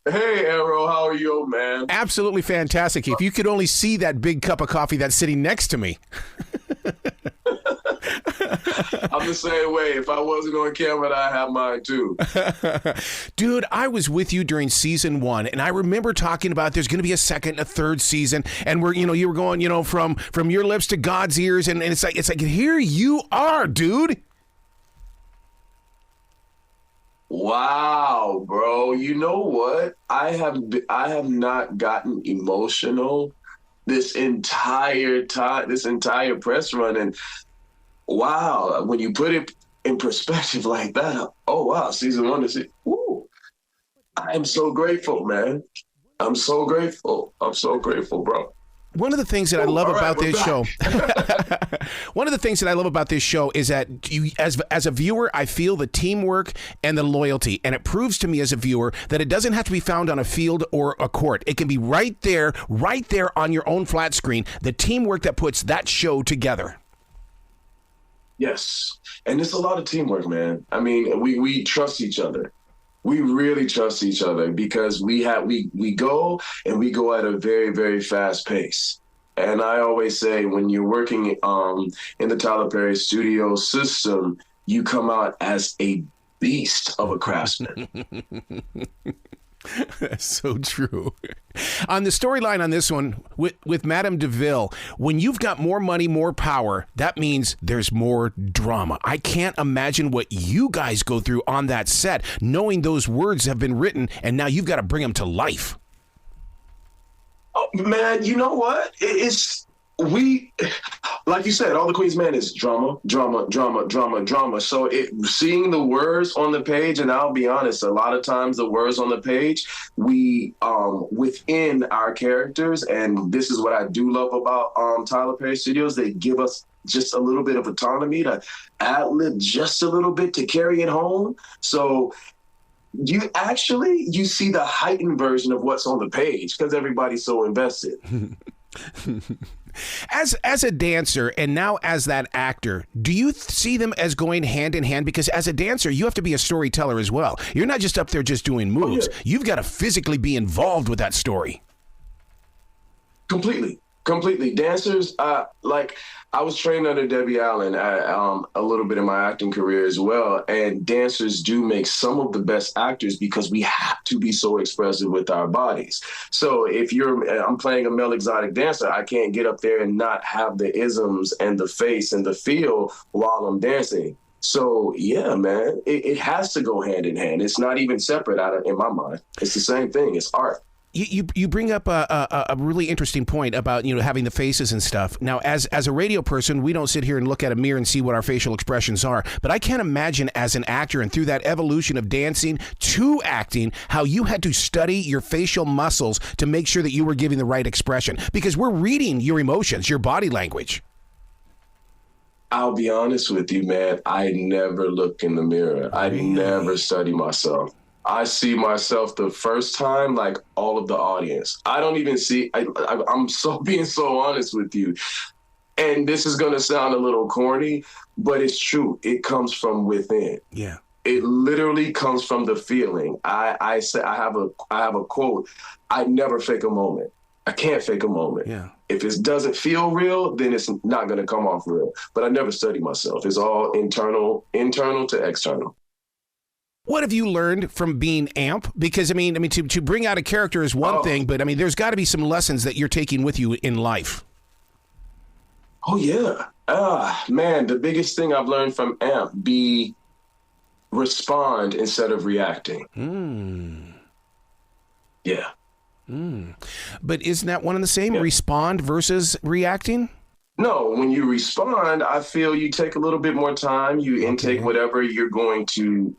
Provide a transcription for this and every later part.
Hey, Arrow, how are you, man? Absolutely fantastic. If you could only see that big cup of coffee that's sitting next to me. I'm the same way. If I wasn't on camera, I'd have mine too. Dude, I was with you during season 1, and I remember talking about there's going to be a second, a third season, and you were going, from your lips to God's ears, and it's like here you are, dude. Wow, bro. You know what? I have not gotten emotional this entire time, this entire press run, and wow, when you put it in perspective like that, oh wow, season 1 is it. Ooh, I am so grateful, man. I'm so grateful. I'm so grateful, bro. One of the things that I love about this show, one of the things that I love about this show is that you, as a viewer, I feel the teamwork and the loyalty, and it proves to me as a viewer that it doesn't have to be found on a field or a court. It can be right there on your own flat screen. The teamwork that puts that show together. Yes, and it's a lot of teamwork, man. I mean, we trust each other. We really trust each other because we go at a very, very fast pace. And I always say when you're working in the Tyler Perry studio system, you come out as a beast of a craftsman. That's so true. On the storyline on this one with Madam DeVille, when you've got more money, more power, that means there's more drama. I can't imagine what you guys go through on that set, knowing those words have been written and now you've got to bring them to life. Oh, man, you know what? Like you said, all the Queen's Men is drama, drama, drama, drama, drama. So seeing the words on the page, and I'll be honest, a lot of times the words on the page, we within our characters, and this is what I do love about Tyler Perry Studios, they give us just a little bit of autonomy to ad-lib just a little bit to carry it home. So you see the heightened version of what's on the page because everybody's so invested. As a dancer and now as that actor, do you see them as going hand in hand? Because as a dancer, you have to be a storyteller as well. You're not just up there just doing moves. Oh, yeah. You've got to physically be involved with that story. Completely. Dancers, like I was trained under Debbie Allen a little bit in my acting career as well. And dancers do make some of the best actors because we have to be so expressive with our bodies. So if I'm playing a male exotic dancer, I can't get up there and not have the isms and the face and the feel while I'm dancing. So yeah, man, it has to go hand in hand. It's not even separate in my mind. It's the same thing. It's art. You bring up a really interesting point about having the faces and stuff. Now, as a radio person, we don't sit here and look at a mirror and see what our facial expressions are. But I can't imagine as an actor and through that evolution of dancing to acting, how you had to study your facial muscles to make sure that you were giving the right expression. Because we're reading your emotions, your body language. I'll be honest with you, man. I never look in the mirror. I never study myself. I see myself the first time, like all of the audience. I don't even see, I'm being so honest with you. And this is going to sound a little corny, but it's true. It comes from within. Yeah. It literally comes from the feeling. I have a quote. I never fake a moment. I can't fake a moment. Yeah. If it doesn't feel real, then it's not going to come off real. But I never study myself. It's all internal to external. What have you learned from being AMP? Because, I mean, to bring out a character is one thing, but, there's got to be some lessons that you're taking with you in life. Oh, yeah. Man, the biggest thing I've learned from AMP, respond instead of reacting. Yeah. But isn't that one and the same? Yeah. Respond versus reacting? No, when you respond, I feel you take a little bit more time. You intake whatever you're going to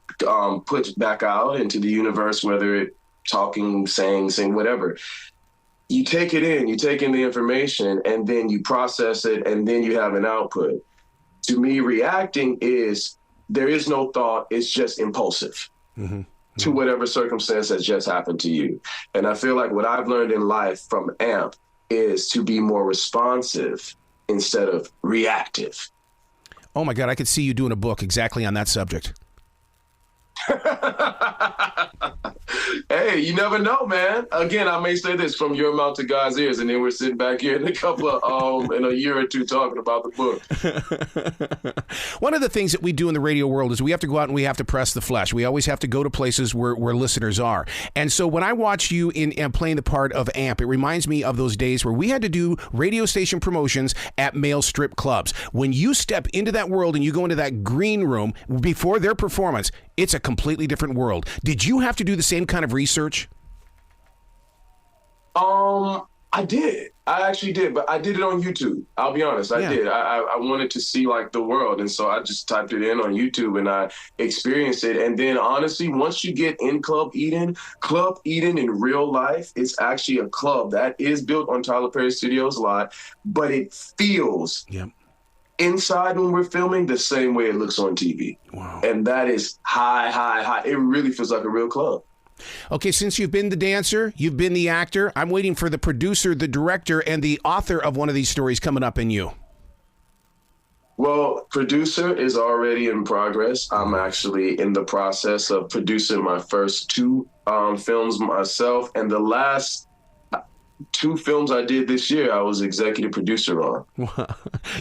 put back out into the universe, whether it talking, saying whatever. You take it in, you take in the information, and then you process it, and then you have an output. To me, reacting there is no thought, it's just impulsive to whatever circumstance has just happened to you. And I feel like what I've learned in life from AMP is to be more responsive instead of reactive. Oh my God, I could see you doing a book exactly on that subject. Hey, you never know, man. Again, I may say this from your mouth to God's ears, and then we're sitting back here in in a year or two talking about the book. One of the things that we do in the radio world is we have to go out and we have to press the flesh. We always have to go to places where listeners are. And so when I watch you in playing the part of Amp, it reminds me of those days where we had to do radio station promotions at male strip clubs. When you step into that world and you go into that green room before their performance, it's a completely different world. Did you have to do the same kind of research? I did. I actually did, but I did it on YouTube. I'll be honest. I did. I wanted to see like the world. And so I just typed it in on YouTube and I experienced it. And then honestly, once you get in Club Eden in real life, it's actually a club that is built on Tyler Perry Studios lot, but it feels inside when we're filming the same way it looks on TV. Wow. And that is high. It really feels like a real club. Okay, since you've been the dancer, you've been the actor, I'm waiting for the producer, the director, and the author of one of these stories coming up in you. Well, producer is already in progress. I'm actually in the process of producing my first two films myself, and the last two films I did this year, I was executive producer on.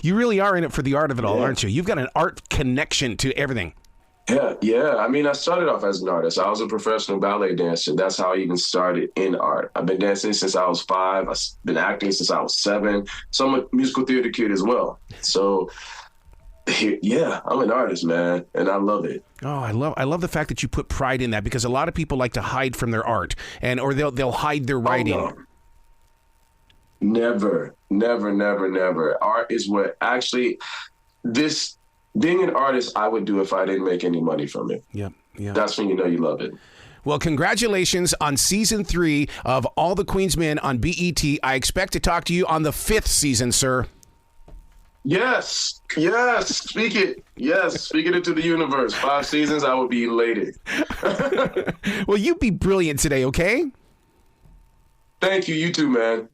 You really are in it for the art of it all, aren't you? You've got an art connection to everything. Yeah. I mean, I started off as an artist. I was a professional ballet dancer. That's how I even started in art. I've been dancing since I was 5. I've been acting since I was 7. So I'm a musical theater kid as well. So, yeah, I'm an artist, man, and I love it. Oh, I love the fact that you put pride in that, because a lot of people like to hide from their art, or they'll hide their writing. Oh, no. Never. Art is what actually being an artist, I would do if I didn't make any money from it. Yep. That's when you know you love it. Well, congratulations on season 3 of All the Queen's Men on BET. I expect to talk to you on the 5th season, sir. Yes. Speak it. Yes, speak it into the universe. 5 seasons, I would be elated. Well, you be brilliant today, okay? Thank you. You too, man.